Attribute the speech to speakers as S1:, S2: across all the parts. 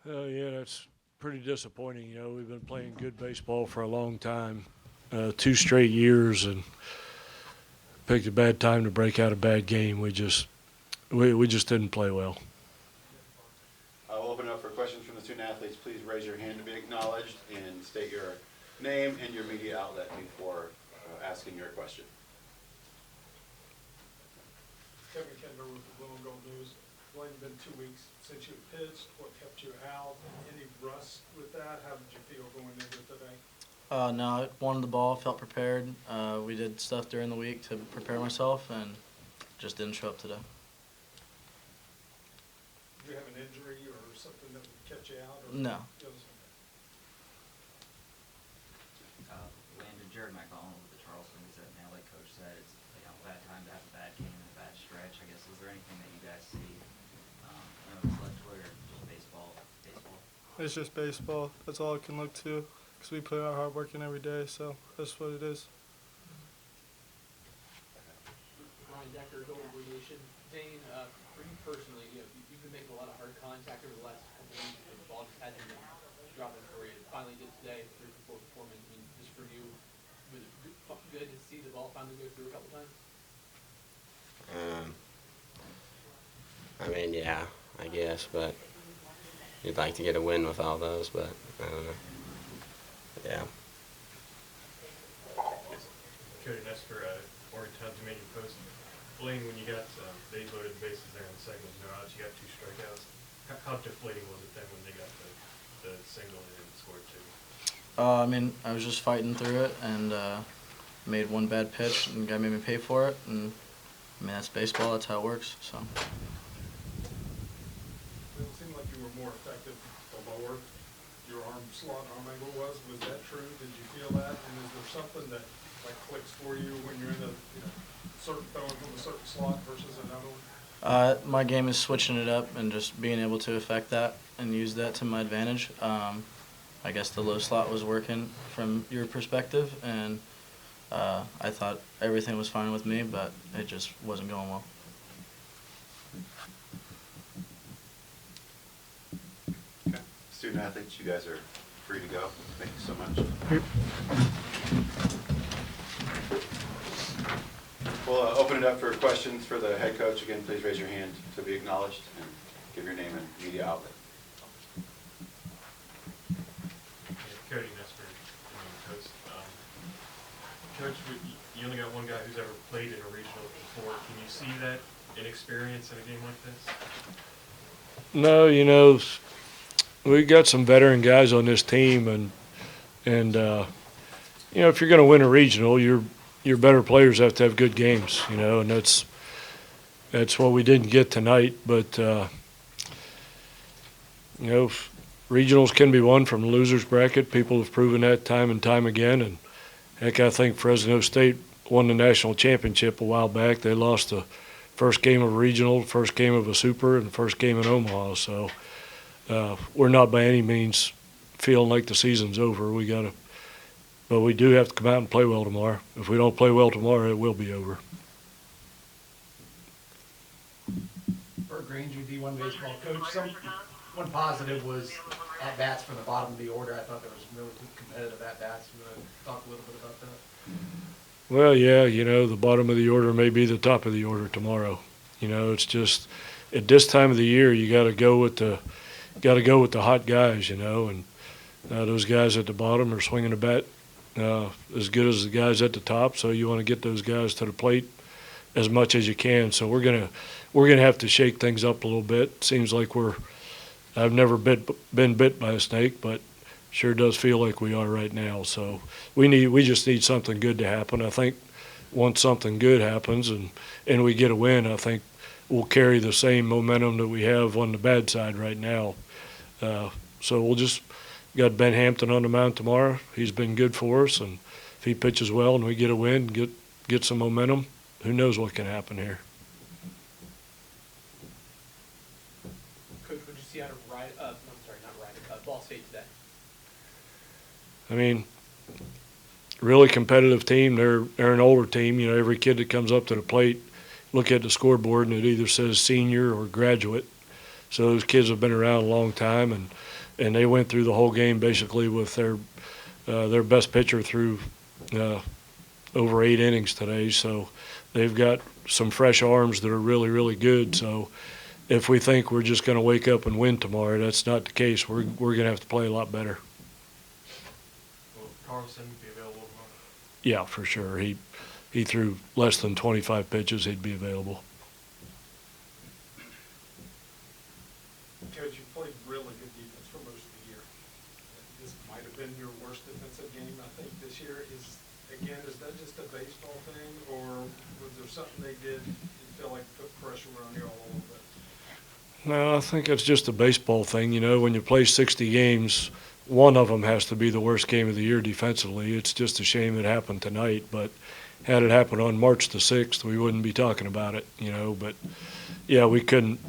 S1: Yeah, that's pretty disappointing. We've been playing good baseball for a long time, 2 straight years, and picked a bad time to break out a bad game. We just didn't play well.
S2: We'll open it up for questions from the student athletes. Please raise your hand to be acknowledged and state your name and your media outlet before asking your question.
S3: Kevin Kendall with the Blue and Gold News. Blaine, been 2 weeks since you pitched. What kept you out? Any rust with that? How did you feel going into today?
S4: No, I wanted the ball, felt prepared. We did stuff during the week to prepare myself, and just didn't show up today.
S3: Did you have an injury or something that would catch you out? Or
S4: No.
S5: Landon, Jared McCollum with the Charleston, we said, now like Coach said, it's a bad time to have a bad game and a bad stretch. I guess, is there anything that you guys see, intellectually or just baseball?
S6: It's just baseball. That's all I can look to, because we put our hard work in every day, so that's what it is.
S7: Ryan Decker, Golden Nation. Dayne, for you personally, you've been making a lot of hard contact over the last couple of weeks. The ball just hasn't been dropping for you. Finally did today, 3-for-4 performance. I mean, just for you, was it good to see the ball finally go through a couple times?
S8: Yeah, I guess, but you'd like to get a win with all those, but I don't know. Yeah.
S9: Cody Nesper, Oregon Times Dominion Post. Blaine, when you got they loaded the bases there in the second with no outs, you got 2 strikeouts. How deflating was it then when they got the single and scored 2?
S4: I was just fighting through it, and made one bad pitch, and the guy made me pay for it. And that's baseball. That's how it works. So.
S3: It seemed like you were more effective the lower your arm slot, arm angle was. Was that true? Did you feel that? And is there something that clicks for you when you're in a certain throwing from a certain slot versus another one?
S4: My game is switching it up and just being able to affect that and use that to my advantage. I guess the low slot was working from your perspective, and I thought everything was fine with me, but it just wasn't going well.
S2: Okay. Student athletes, you guys are free to go. Thank you so much. We'll open it up for questions for the head coach. Again, please raise your hand to be acknowledged and give your name and media outlet.
S9: Cody Nesper, Coach. Coach, you only got one guy who's ever played in a regional before. Can you see that inexperience in a game like this?
S1: No, we got some veteran guys on this team, and if you're going to win a regional, your better players have to have good games, and that's what we didn't get tonight. But regionals can be won from the losers bracket. People have proven that time and time again. And heck, I think Fresno State won the national championship a while back. They lost the first game of a regional, first game of a super, and the first game in Omaha. So we're not by any means feeling like the season's over. But we do have to come out and play well tomorrow. If we don't play well tomorrow, it will be over.
S10: Bert Granger, D1 baseball coach. One positive was at-bats from the bottom of the order. I thought there was really competitive at-bats. You want to talk a little bit about that?
S1: Well, yeah, the bottom of the order may be the top of the order tomorrow. It's just at this time of the year you got to go with the hot guys, and those guys at the bottom are swinging the bat as good as the guys at the top. So you want to get those guys to the plate as much as you can. So we're gonna have to shake things up a little bit. Seems like I've never been bit by a snake, but sure does feel like we are right now. So we just need something good to happen. I think once something good happens and we get a win, I think we'll carry the same momentum that we have on the bad side right now. So we'll just got Ben Hampton on the mound tomorrow. He's been good for us, and if he pitches well and we get a win, get some momentum, who knows what can happen here.
S7: Coach, what did you see out of Ball State today?
S1: Really competitive team. They're an older team. Every kid that comes up to the plate, look at the scoreboard and it either says senior or graduate. So those kids have been around a long time, and they went through the whole game basically with their best pitcher through over 8 innings today. So they've got some fresh arms that are really, really good. So if we think we're just going to wake up and win tomorrow, that's not the case. We're going to have to play a lot better.
S9: Will Carlson be available tomorrow?
S1: Yeah, for sure. He threw less than 25 pitches. He'd be available.
S3: Coach, you played really good defense for most of the year. This might have been your worst defensive game, I think, this year. Is that just a baseball thing, or was there something they did you feel like put pressure on you all a little bit?
S1: No, I think it's just a baseball thing. You know, when you play 60 games, one of them has to be the worst game of the year defensively. It's just a shame it happened tonight, but had it happened on March the 6th, we wouldn't be talking about it, you know. But, yeah, we couldn't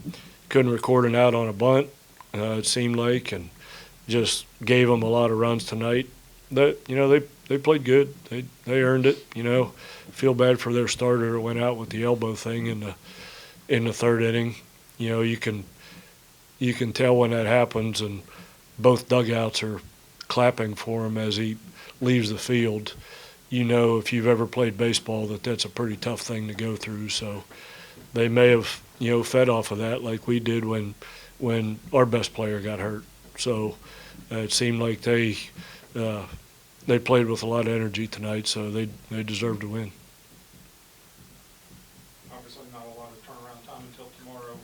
S1: record an out on a bunt, it seemed like, and just gave them a lot of runs tonight. They played good. They earned it, you know. Feel bad for their starter who went out with the elbow thing in the third inning. You know, you can tell when that happens, and both dugouts are clapping for him as he leaves the field. You know, if you've ever played baseball, that's a pretty tough thing to go through. So they may have, you know, fed off of that like we did when our best player got hurt. So it seemed like they played with a lot of energy tonight, so they deserved to win.
S3: Obviously not a lot of turnaround time until tomorrow.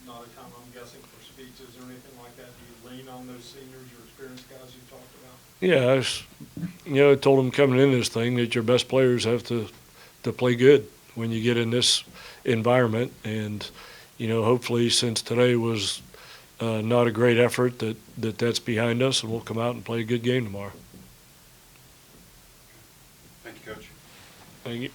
S3: Not a time, I'm guessing, for speeches or anything like that. Do you lean on those seniors or experienced guys you talked about?
S1: Yeah, I told them coming in this thing that your best players have to play good when you get in this environment. And, you know, hopefully since today was not a great effort, that's behind us, and we'll come out and play a good game tomorrow.
S2: Thank you, Coach.
S1: Thank you.